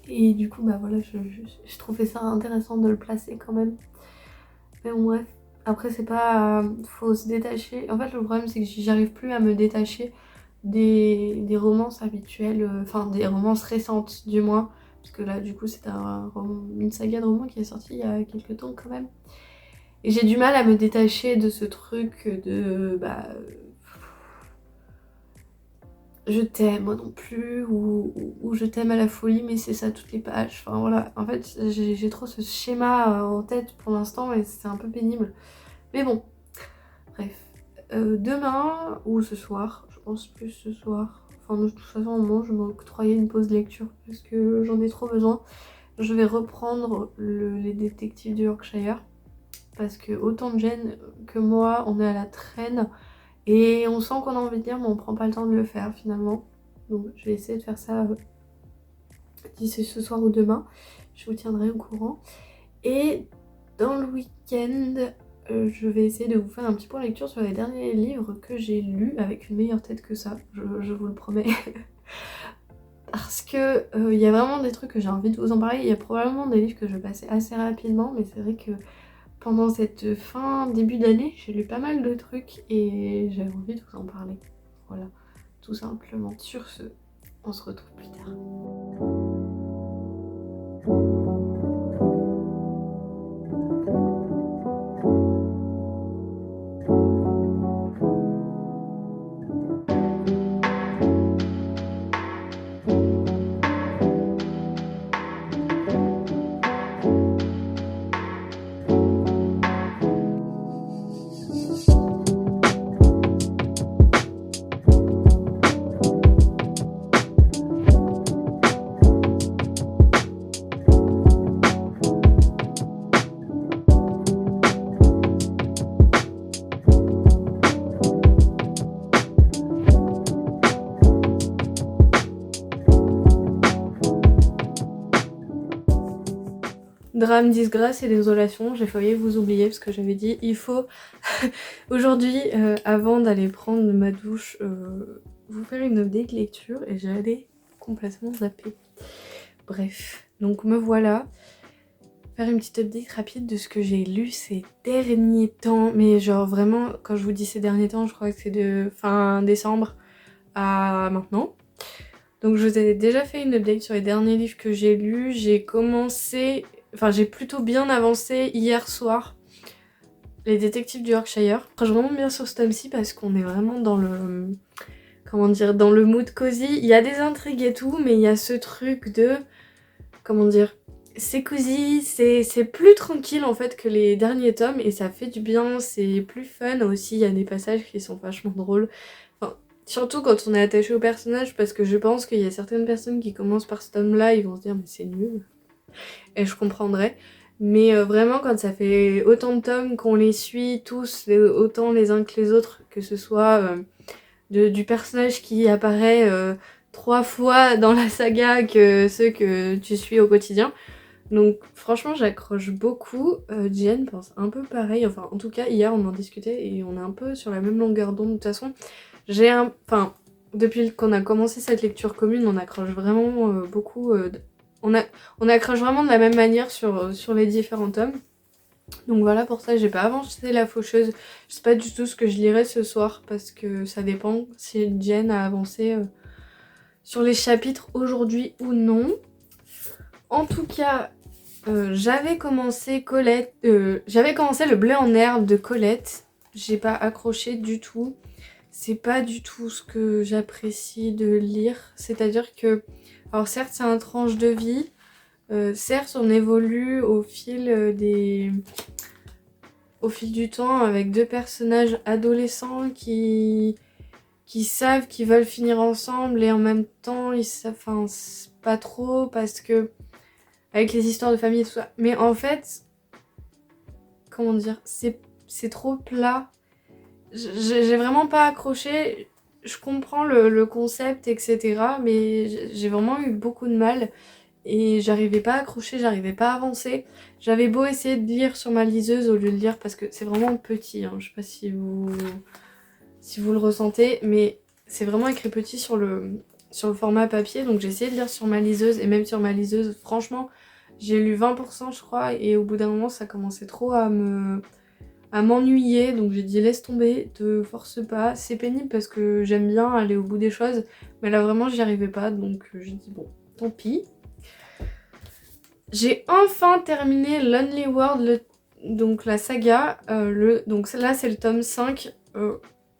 Et du coup bah voilà, je trouvais ça intéressant de le placer quand même. Mais bon bref, après c'est pas... faut se détacher. En fait le problème c'est que j'arrive plus à me détacher des romances habituelles, enfin des romances récentes du moins. Parce que là du coup c'est une saga de romans qui est sortie il y a quelques temps quand même. Et j'ai du mal à me détacher de ce truc de je t'aime moi non plus, ou je t'aime à la folie mais c'est ça toutes les pages. Enfin voilà, en fait j'ai trop ce schéma en tête pour l'instant et c'est un peu pénible. Mais bon, bref. Demain ou ce soir, je pense plus ce soir. Enfin de toute façon au moment je m'octroyais une pause lecture parce que j'en ai trop besoin. Je vais reprendre les détectives du Yorkshire. Parce que autant de Jen que moi, on est à la traîne. Et on sent qu'on a envie de lire, mais on prend pas le temps de le faire finalement. Donc je vais essayer de faire ça d'ici ce soir ou demain. Je vous tiendrai au courant. Et dans le week-end, je vais essayer de vous faire un petit point lecture sur les derniers livres que j'ai lus avec une meilleure tête que ça. Je vous le promets. Parce que il y a vraiment des trucs que j'ai envie de vous en parler. Il y a probablement des livres que je vais passer assez rapidement, mais c'est vrai que pendant cette début d'année, j'ai lu pas mal de trucs et j'avais envie de vous en parler. Voilà, tout simplement. Sur ce, on se retrouve plus tard. Drame, disgrâce et désolation, j'ai failli vous oublier parce que j'avais dit il faut aujourd'hui, avant d'aller prendre ma douche, vous faire une update lecture et j'allais complètement zapper. Bref, donc me voilà. Faire une petite update rapide de ce que j'ai lu ces derniers temps. Mais genre vraiment, quand je vous dis ces derniers temps, je crois que c'est de fin décembre à maintenant. Donc je vous ai déjà fait une update sur les derniers livres que j'ai lus. J'ai commencé... Enfin j'ai plutôt bien avancé hier soir. Les détectives du Yorkshire. Je suis vraiment bien sur ce tome-ci parce qu'on est vraiment dans le... Comment dire, dans le mood cosy. Il y a des intrigues et tout, mais il y a ce truc de... Comment dire, c'est cosy, c'est plus tranquille en fait que les derniers tomes et ça fait du bien, c'est plus fun aussi, il y a des passages qui sont vachement drôles. Enfin, surtout quand on est attaché au personnage parce que je pense qu'il y a certaines personnes qui commencent par ce tome-là, ils vont se dire mais c'est nul. Et je comprendrais. Mais vraiment quand ça fait autant de tomes qu'on les suit tous, autant les uns que les autres, que ce soit du personnage qui apparaît 3 fois dans la saga que ceux que tu suis au quotidien. Donc franchement j'accroche beaucoup, Jen pense un peu pareil, enfin en tout cas hier on en discutait et on est un peu sur la même longueur d'onde de toute façon. Enfin depuis qu'on a commencé cette lecture commune on accroche vraiment beaucoup, on accroche vraiment de la même manière sur les différents tomes. Donc voilà pour ça j'ai pas avancé La Faucheuse, je sais pas du tout ce que je lirai ce soir parce que ça dépend si Jen a avancé sur les chapitres aujourd'hui ou non. En tout cas... j'avais commencé Le blé en herbe de Colette. J'ai pas accroché du tout. C'est pas du tout ce que j'apprécie de lire. C'est-à-dire que, alors certes c'est un tranche de vie, certes on évolue au fil du temps avec deux personnages adolescents qui savent qu'ils veulent finir ensemble et en même temps ils savent, enfin pas trop parce que avec les histoires de famille et tout ça. Mais en fait, comment dire, c'est trop plat. J'ai vraiment pas accroché. Je comprends le concept, etc. Mais j'ai vraiment eu beaucoup de mal. Et j'arrivais pas à accrocher, j'arrivais pas à avancer. J'avais beau essayer de lire sur ma liseuse au lieu de lire parce que c'est vraiment petit. Hein. Je sais pas si vous le ressentez, mais c'est vraiment écrit petit sur le format papier. Donc j'ai essayé de lire sur ma liseuse et même sur ma liseuse, franchement... J'ai lu 20% je crois et au bout d'un moment ça commençait trop à m'ennuyer donc j'ai dit laisse tomber, te force pas. C'est pénible parce que j'aime bien aller au bout des choses mais là vraiment j'y arrivais pas donc j'ai dit bon tant pis. J'ai enfin terminé Lonely World, donc la saga, donc là c'est le tome 5.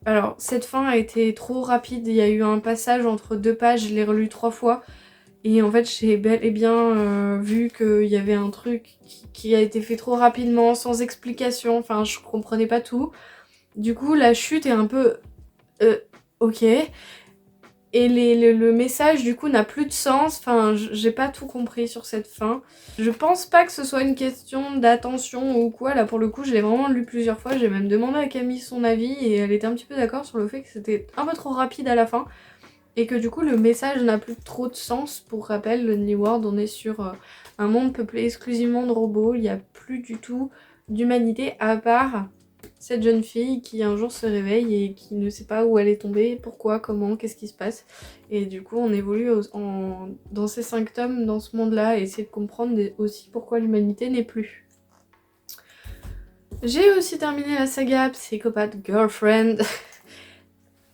Alors cette fin a été trop rapide, il y a eu un passage entre 2 pages, je l'ai relu 3 fois. Et en fait, j'ai bel et bien vu qu'il y avait un truc qui a été fait trop rapidement, sans explication. Enfin, je comprenais pas tout. Du coup, la chute est un peu... ok. Et le message, du coup, n'a plus de sens. Enfin, j'ai pas tout compris sur cette fin. Je pense pas que ce soit une question d'attention ou quoi. Là, pour le coup, je l'ai vraiment lu plusieurs fois. J'ai même demandé à Camille son avis et elle était un petit peu d'accord sur le fait que c'était un peu trop rapide à la fin. Et que du coup le message n'a plus trop de sens. Pour rappel, le New World, on est sur un monde peuplé exclusivement de robots. Il n'y a plus du tout d'humanité à part cette jeune fille qui un jour se réveille et qui ne sait pas où elle est tombée, pourquoi, comment, qu'est-ce qui se passe. Et du coup on évolue dans ces 5 tomes, dans ce monde-là, et essayer de comprendre aussi pourquoi l'humanité n'est plus. J'ai aussi terminé la saga Psychopath Girlfriend.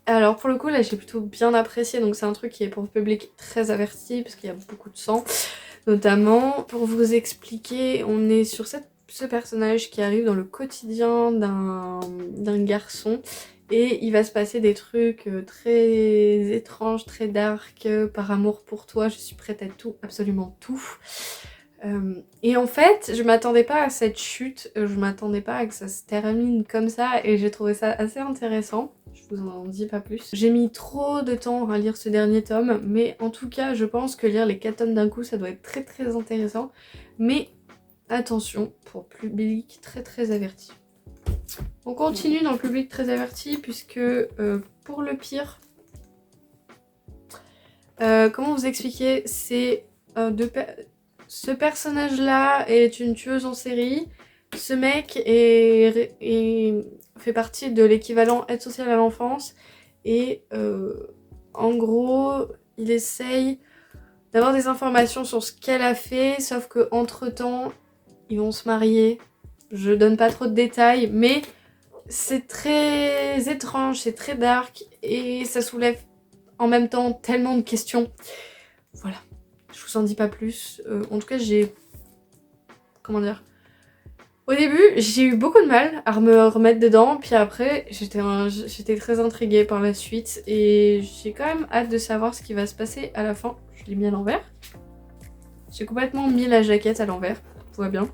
Alors pour le coup là j'ai plutôt bien apprécié, donc c'est un truc qui est pour le public très averti parce qu'il y a beaucoup de sang. Notamment pour vous expliquer, on est sur ce personnage qui arrive dans le quotidien d'un garçon et il va se passer des trucs très étranges, très dark, par amour pour toi, je suis prête à tout, absolument tout. Et en fait, je m'attendais pas à cette chute, je m'attendais pas à que ça se termine comme ça et j'ai trouvé ça assez intéressant. Je vous en dis pas plus. J'ai mis trop de temps à lire ce dernier tome, mais en tout cas, je pense que lire les 4 tomes d'un coup, ça doit être très très intéressant. Mais attention, pour public très très averti. On continue dans le public très averti puisque pour le pire, comment vous expliquer, c'est ce personnage-là est une tueuse en série. Ce mec fait partie de l'équivalent aide sociale à l'enfance. Et en gros, il essaye d'avoir des informations sur ce qu'elle a fait, sauf que entre temps, ils vont se marier. Je donne pas trop de détails, mais c'est très étrange, c'est très dark et ça soulève en même temps tellement de questions. Voilà, je vous en dis pas plus. En tout cas, comment dire, au début, j'ai eu beaucoup de mal à me remettre dedans, puis après, j'étais très intriguée par la suite et j'ai quand même hâte de savoir ce qui va se passer à la fin. Je l'ai mis à l'envers. J'ai complètement mis la jaquette à l'envers, tout va bien.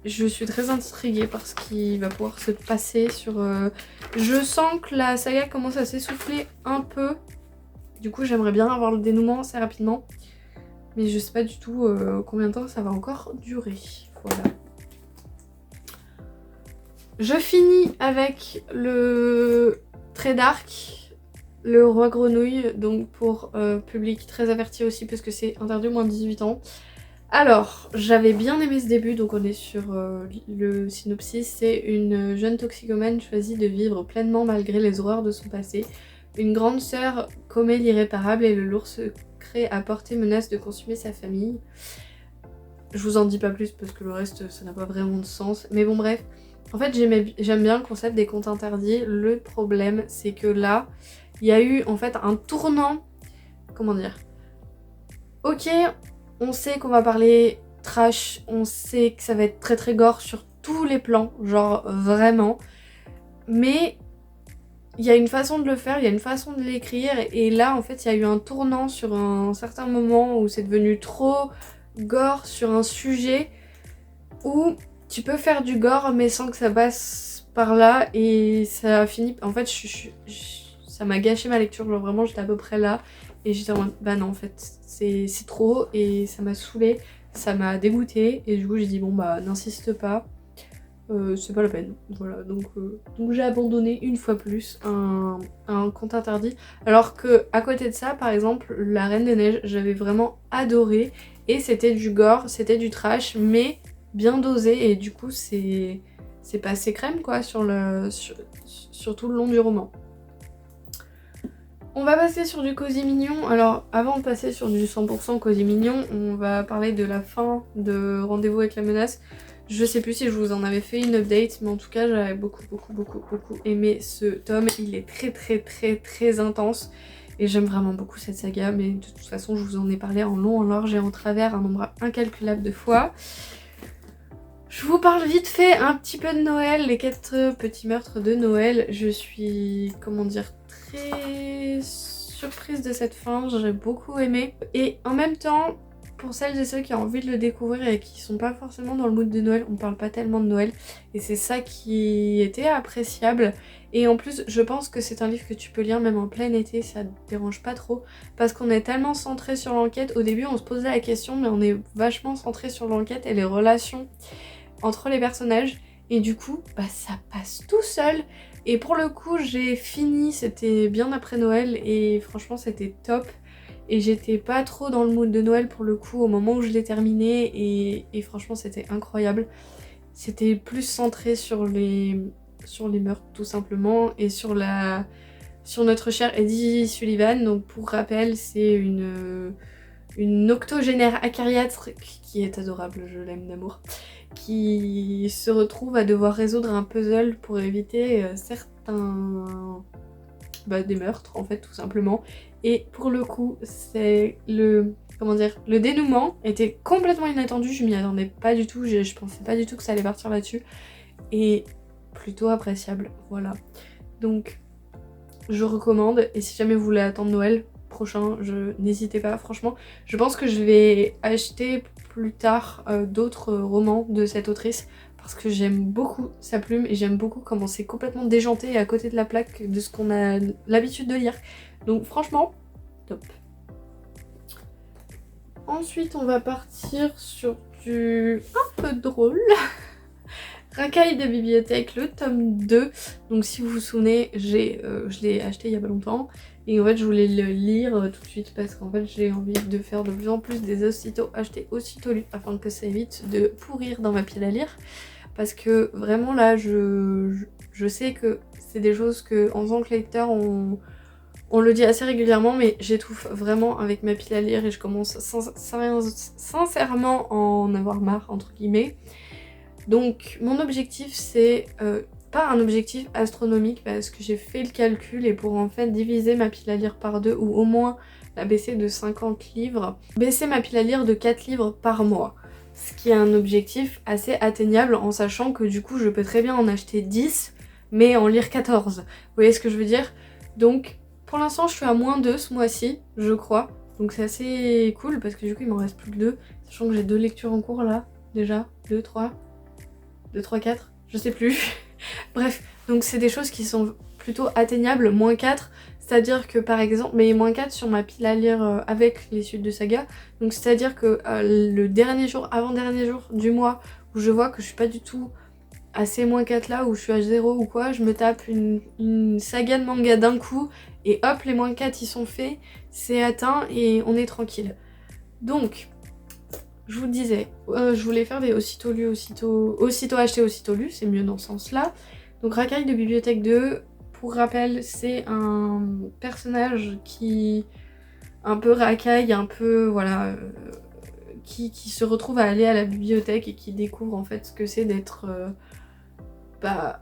Je suis très intriguée par ce qui va pouvoir se passer sur... Je sens que la saga commence à s'essouffler un peu. Du coup, j'aimerais bien avoir le dénouement assez rapidement. Mais je sais pas du tout combien de temps ça va encore durer. Voilà. Je finis avec le très dark, le roi grenouille, donc pour public très averti aussi parce que c'est interdit au moins de 18 ans. Alors, j'avais bien aimé ce début, donc on est sur le synopsis. C'est une jeune toxicomane choisit de vivre pleinement malgré les horreurs de son passé. Une grande sœur commet l'irréparable et le lourd secret à portée menace de consumer sa famille. Je vous en dis pas plus parce que le reste, ça n'a pas vraiment de sens. Mais bon, bref. En fait, j'aime bien le concept des contes interdits. Le problème, c'est que là, il y a eu en fait un tournant. Comment dire ? Ok, on sait qu'on va parler trash, on sait que ça va être très très gore sur tous les plans, genre vraiment. Mais il y a une façon de le faire, il y a une façon de l'écrire. Et là, en fait, il y a eu un tournant sur un certain moment où c'est devenu trop gore sur un sujet où tu peux faire du gore mais sans que ça passe par là. Et ça a fini... En fait, ça m'a gâché ma lecture, genre vraiment j'étais à peu près là. Et j'étais en mode, bah non en fait, c'est trop et ça m'a saoulée, ça m'a dégoûtée. Et du coup j'ai dit bon bah n'insiste pas, c'est pas la peine. Voilà, donc j'ai abandonné une fois plus un conte interdit. Alors que à côté de ça, par exemple, La Reine des Neiges, j'avais vraiment adoré. Et c'était du gore, c'était du trash, mais bien dosé. Et du coup c'est passé crème quoi sur tout le long du roman. On va passer sur du cosy mignon. Alors avant de passer sur du 100% cosy mignon, on va parler de la fin de Rendez-vous avec la menace. Je sais plus si je vous en avais fait une update, mais en tout cas j'avais beaucoup aimé ce tome. Il est très intense et j'aime vraiment beaucoup cette saga, mais de toute façon je vous en ai parlé en long, en large et en travers un nombre incalculable de fois. Je vous parle vite fait un petit peu de Noël, les 4 petits meurtres de Noël. Je suis, comment dire, très surprise de cette fin, j'ai beaucoup aimé. Et en même temps, pour celles et ceux qui ont envie de le découvrir et qui sont pas forcément dans le mood de Noël, on parle pas tellement de Noël. Et c'est ça qui était appréciable. Et en plus, je pense que c'est un livre que tu peux lire même en plein été, ça te dérange pas trop. Parce qu'on est tellement centré sur l'enquête. Au début, on se posait la question, mais on est vachement centré sur l'enquête et les relations entre les personnages. Et du coup, bah ça passe tout seul. Et pour le coup, j'ai fini, c'était bien après Noël et franchement c'était top. Et j'étais pas trop dans le mood de Noël pour le coup au moment où je l'ai terminé et franchement c'était incroyable. C'était plus centré sur les meurtres tout simplement et sur notre chère Eddie Sullivan. Donc pour rappel, c'est une octogénaire acariâtre qui est adorable, je l'aime d'amour, qui se retrouve à devoir résoudre un puzzle pour éviter certains... des meurtres en fait tout simplement. Et pour le coup c'est le dénouement était complètement inattendu, je m'y attendais pas du tout, je pensais pas du tout que ça allait partir là-dessus et plutôt appréciable, voilà. Donc je recommande et si jamais vous voulez attendre Noël prochain, n'hésitez pas, franchement. Je pense que je vais acheter plus tard d'autres romans de cette autrice parce que j'aime beaucoup sa plume et j'aime beaucoup comment c'est complètement déjanté et à côté de la plaque de ce qu'on a l'habitude de lire. Donc franchement, top. Ensuite, on va partir sur du un peu drôle. Racailles de bibliothèque, le tome 2. Donc si vous vous souvenez, je l'ai acheté il y a pas longtemps. Et en fait je voulais le lire tout de suite parce qu'en fait j'ai envie de faire de plus en plus des aussitôt achetés, aussitôt lus, afin que ça évite de pourrir dans ma pile à lire. Parce que vraiment là je sais que c'est des choses que en tant que lecteur on le dit assez régulièrement, mais j'étouffe vraiment avec ma pile à lire et je commence sincèrement à en avoir marre, entre guillemets. Donc mon objectif c'est pas un objectif astronomique parce que j'ai fait le calcul et pour en fait diviser ma pile à lire par 2 ou au moins la baisser de 50 livres, baisser ma pile à lire de 4 livres par mois. Ce qui est un objectif assez atteignable en sachant que du coup je peux très bien en acheter 10 mais en lire 14. Vous voyez ce que je veux dire? Donc pour l'instant je suis à moins 2 ce mois-ci, je crois. Donc c'est assez cool parce que du coup il m'en reste plus que 2. Sachant que j'ai 2 lectures en cours là, déjà. 2, 3, 4, je sais plus. Bref, donc c'est des choses qui sont plutôt atteignables, moins 4. C'est-à-dire que par exemple, mais moins 4 sur ma pile à lire avec les suites de saga. Donc c'est-à-dire que le dernier jour, avant-dernier jour du mois où je vois que je suis pas du tout à ces moins 4 là, où je suis à 0 ou quoi, je me tape une saga de manga d'un coup et hop, les moins 4 ils sont faits, c'est atteint et on est tranquille. Donc, je vous disais, je voulais faire des aussitôt lus, aussitôt acheté, aussitôt lu, c'est mieux dans ce sens-là. Donc Racaille de Bibliothèque 2, pour rappel, c'est un personnage qui un peu racaille, un peu voilà, qui se retrouve à aller à la bibliothèque et qui découvre en fait ce que c'est d'être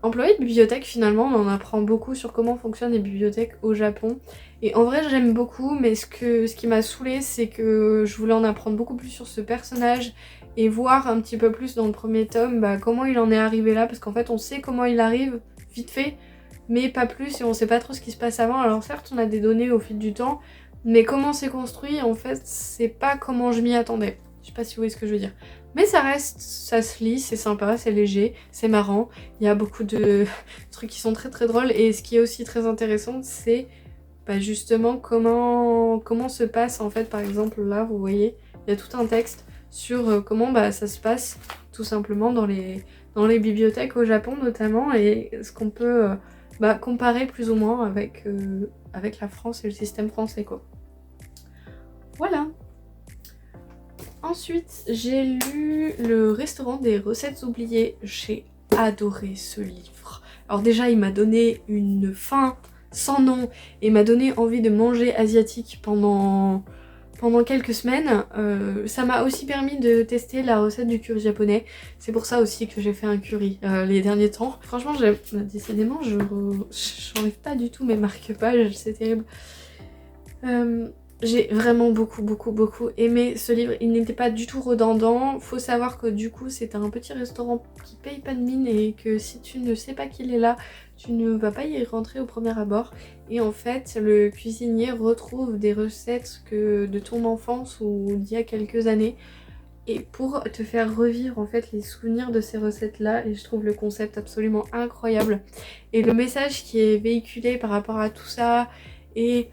employé de bibliothèque. Finalement, on en apprend beaucoup sur comment fonctionnent les bibliothèques au Japon. Et en vrai, j'aime beaucoup, mais ce qui m'a saoulée, c'est que je voulais en apprendre beaucoup plus sur ce personnage et voir un petit peu plus dans le premier tome comment il en est arrivé là, parce qu'en fait, on sait comment il arrive, vite fait, mais pas plus, et on sait pas trop ce qui se passe avant. Alors certes, on a des données au fil du temps, mais comment c'est construit, en fait, c'est pas comment je m'y attendais. Je sais pas si vous voyez ce que je veux dire. Mais ça reste, ça se lit, c'est sympa, c'est léger, c'est marrant. Il y a beaucoup de trucs qui sont très très drôles. Et ce qui est aussi très intéressant, c'est justement comment se passe en fait, par exemple là, vous voyez, il y a tout un texte sur comment ça se passe tout simplement dans les bibliothèques au Japon notamment. Et ce qu'on peut comparer plus ou moins avec la France et le système français quoi. Voilà. Ensuite, j'ai lu Le Restaurant des Recettes Oubliées. J'ai adoré ce livre. Alors déjà, il m'a donné une faim sans nom et m'a donné envie de manger asiatique pendant quelques semaines. Ça m'a aussi permis de tester la recette du curry japonais. C'est pour ça aussi que j'ai fait un curry les derniers temps. Franchement, décidément, j'enlève pas du tout mes marque-pages, c'est terrible. J'ai vraiment beaucoup aimé ce livre, il n'était pas du tout redondant. Faut savoir que du coup c'est un petit restaurant qui paye pas de mine et que si tu ne sais pas qu'il est là, tu ne vas pas y rentrer au premier abord. Et en fait le cuisinier retrouve des recettes de ton enfance ou d'il y a quelques années et pour te faire revivre en fait les souvenirs de ces recettes là, et je trouve le concept absolument incroyable. Et le message qui est véhiculé par rapport à tout ça et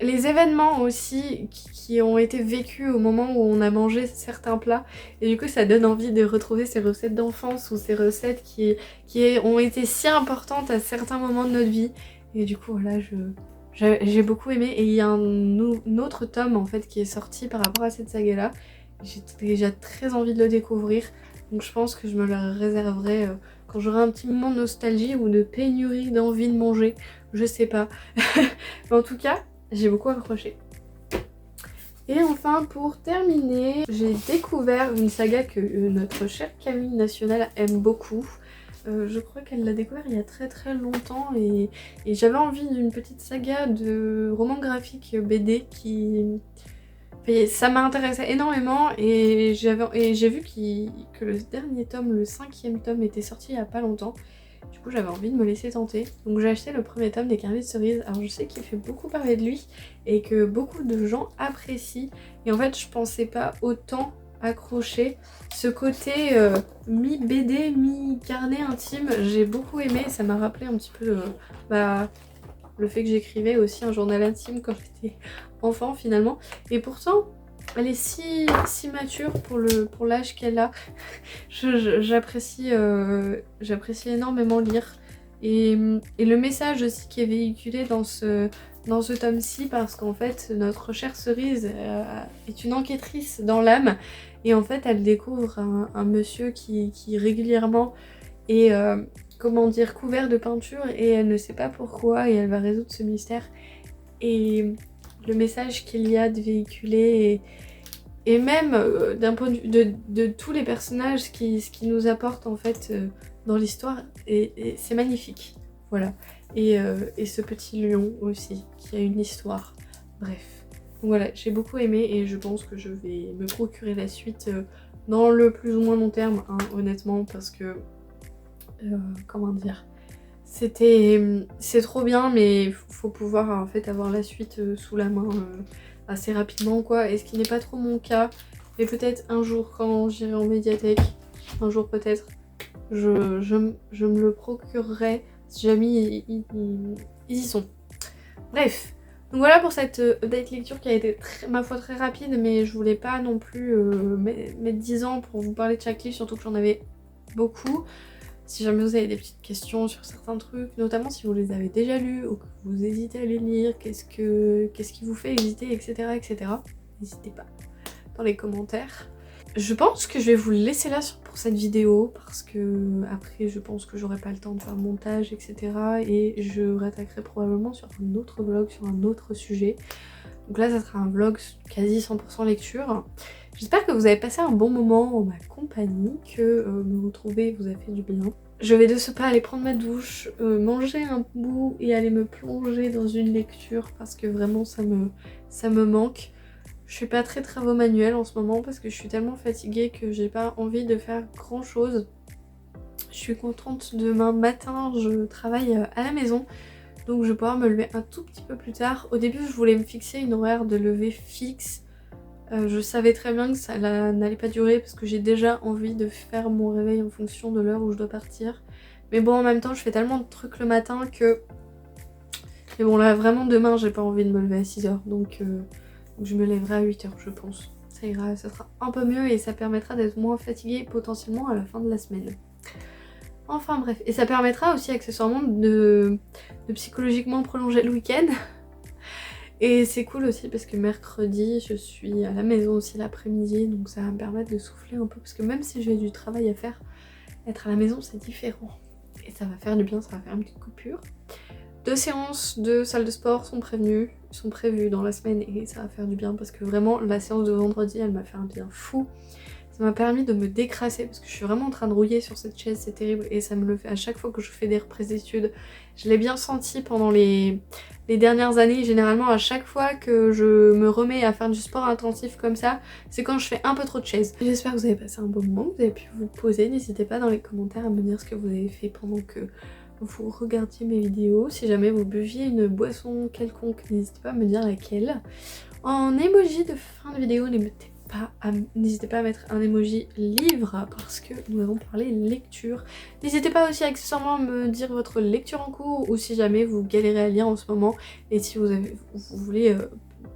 les événements aussi qui ont été vécus au moment où on a mangé certains plats, et du coup ça donne envie de retrouver ces recettes d'enfance ou ces recettes qui ont été si importantes à certains moments de notre vie. Et du coup voilà, j'ai beaucoup aimé. Et il y a un autre tome en fait qui est sorti par rapport à cette saga là, j'ai déjà très envie de le découvrir, donc je pense que je me le réserverai quand j'aurai un petit moment de nostalgie ou de pénurie d'envie de manger, je sais pas. Mais en tout cas, j'ai beaucoup accroché. Et enfin, pour terminer, j'ai découvert une saga que notre chère Camille Nationale aime beaucoup. Je crois qu'elle l'a découvert il y a très longtemps et j'avais envie d'une petite saga de roman graphique BD qui... Ça m'a intéressé énormément et j'ai vu que le dernier tome, le 5e tome, était sorti il y a pas longtemps. Du coup j'avais envie de me laisser tenter. Donc j'ai acheté le premier tome des Carnets de Cerises. Alors je sais qu'il fait beaucoup parler de lui et que beaucoup de gens apprécient. Et en fait je pensais pas autant accrocher. Ce côté mi-BD, mi-carnet intime, j'ai beaucoup aimé. Ça m'a rappelé un petit peu le fait que j'écrivais aussi un journal intime quand j'étais enfant finalement. Et pourtant elle est si mature pour l'âge qu'elle a. J'apprécie énormément lire Et le message aussi qui est véhiculé dans ce tome-ci, parce qu'en fait notre chère Cerise est une enquêtrice dans l'âme, et en fait elle découvre un monsieur qui régulièrement est comment dire, couvert de peinture, et elle ne sait pas pourquoi, et elle va résoudre ce mystère. Et le message qu'il y a de véhiculer, et même d'un point de vue de tous les personnages, ce qui nous apporte en fait dans l'histoire, et c'est magnifique. Voilà. Et ce petit lion aussi, qui a une histoire. Bref. Donc voilà, j'ai beaucoup aimé, et je pense que je vais me procurer la suite dans le plus ou moins long terme, hein, honnêtement, parce que comment dire, c'est trop bien, mais faut pouvoir en fait avoir la suite sous la main assez rapidement, quoi, et ce qui n'est pas trop mon cas. Mais peut-être un jour, quand j'irai en médiathèque, un jour peut-être, je me le procurerai si jamais ils y sont. Bref, donc voilà pour cette update lecture qui a été ma foi très rapide, mais je voulais pas non plus mettre 10 ans pour vous parler de chaque livre, surtout que j'en avais beaucoup. Si jamais vous avez des petites questions sur certains trucs, notamment si vous les avez déjà lus ou que vous hésitez à les lire, qu'est-ce qui vous fait hésiter, etc. etc. N'hésitez pas dans les commentaires. Je pense que je vais vous le laisser là pour cette vidéo, parce que après je pense que j'aurai pas le temps de faire le montage, etc. Et je rattaquerai probablement sur un autre vlog, sur un autre sujet. Donc là ça sera un vlog quasi 100% lecture. J'espère que vous avez passé un bon moment en ma compagnie, que me retrouver vous a fait du bien. Je vais de ce pas aller prendre ma douche, manger un bout et aller me plonger dans une lecture, parce que vraiment ça me manque. Je suis pas très travaux manuels en ce moment parce que je suis tellement fatiguée que j'ai pas envie de faire grand chose. Je suis contente, demain matin je travaille à la maison, donc je vais pouvoir me lever un tout petit peu plus tard. Au début je voulais me fixer une horaire de lever fixe. Je savais très bien que ça n'allait pas durer parce que j'ai déjà envie de faire mon réveil en fonction de l'heure où je dois partir. Mais bon, en même temps je fais tellement de trucs le matin que... Mais bon là vraiment demain j'ai pas envie de me lever à 6h, donc je me lèverai à 8h je pense. Ça ira, ça sera un peu mieux et ça permettra d'être moins fatiguée potentiellement à la fin de la semaine. Enfin bref, et ça permettra aussi accessoirement de psychologiquement prolonger le week-end. Et c'est cool aussi parce que mercredi je suis à la maison aussi l'après-midi, donc ça va me permettre de souffler un peu, parce que même si j'ai du travail à faire, être à la maison c'est différent. Et ça va faire du bien, ça va faire une petite coupure. 2 séances de salle de sport sont prévues dans la semaine, et ça va faire du bien parce que vraiment la séance de vendredi elle m'a fait un bien fou. Ça m'a permis de me décrasser parce que je suis vraiment en train de rouiller sur cette chaise, c'est terrible, et ça me le fait à chaque fois que je fais des reprises d'études. Je l'ai bien senti pendant les dernières années, généralement à chaque fois que je me remets à faire du sport intensif comme ça, c'est quand je fais un peu trop de chaises. J'espère que vous avez passé un bon moment, que vous avez pu vous poser. N'hésitez pas dans les commentaires à me dire ce que vous avez fait pendant que vous regardiez mes vidéos. Si jamais vous buviez une boisson quelconque, n'hésitez pas à me dire laquelle. En emoji de fin de vidéo, n'hésitez pas à mettre un emoji livre parce que nous avons parlé lecture. N'hésitez pas aussi accessoirement à me dire votre lecture en cours, ou si jamais vous galérez à lire en ce moment, et si vous voulez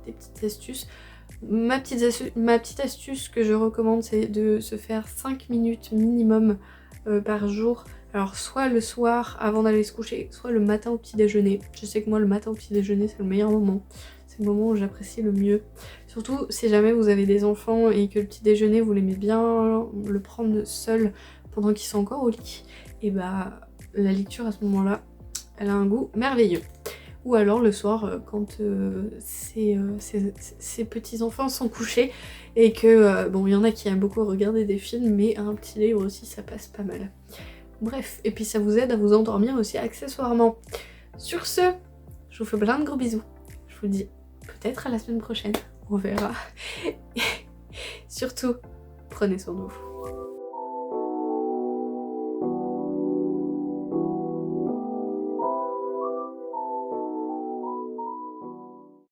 des petites astuces. Ma petite astuce que je recommande, c'est de se faire 5 minutes minimum par jour. Alors soit le soir avant d'aller se coucher, soit le matin au petit déjeuner. Je sais que moi le matin au petit déjeuner c'est le meilleur moment. C'est le moment où j'apprécie le mieux. Surtout si jamais vous avez des enfants et que le petit déjeuner vous l'aimez bien le prendre seul pendant qu'ils sont encore au lit, et bah la lecture à ce moment-là, elle a un goût merveilleux. Ou alors le soir quand ces petits enfants sont couchés et que bon, il y en a qui aiment beaucoup regarder des films, mais un petit livre aussi ça passe pas mal. Bref, et puis ça vous aide à vous endormir aussi accessoirement. Sur ce, je vous fais plein de gros bisous. Je vous dis peut-être à la semaine prochaine, on verra. Surtout, prenez soin de vous.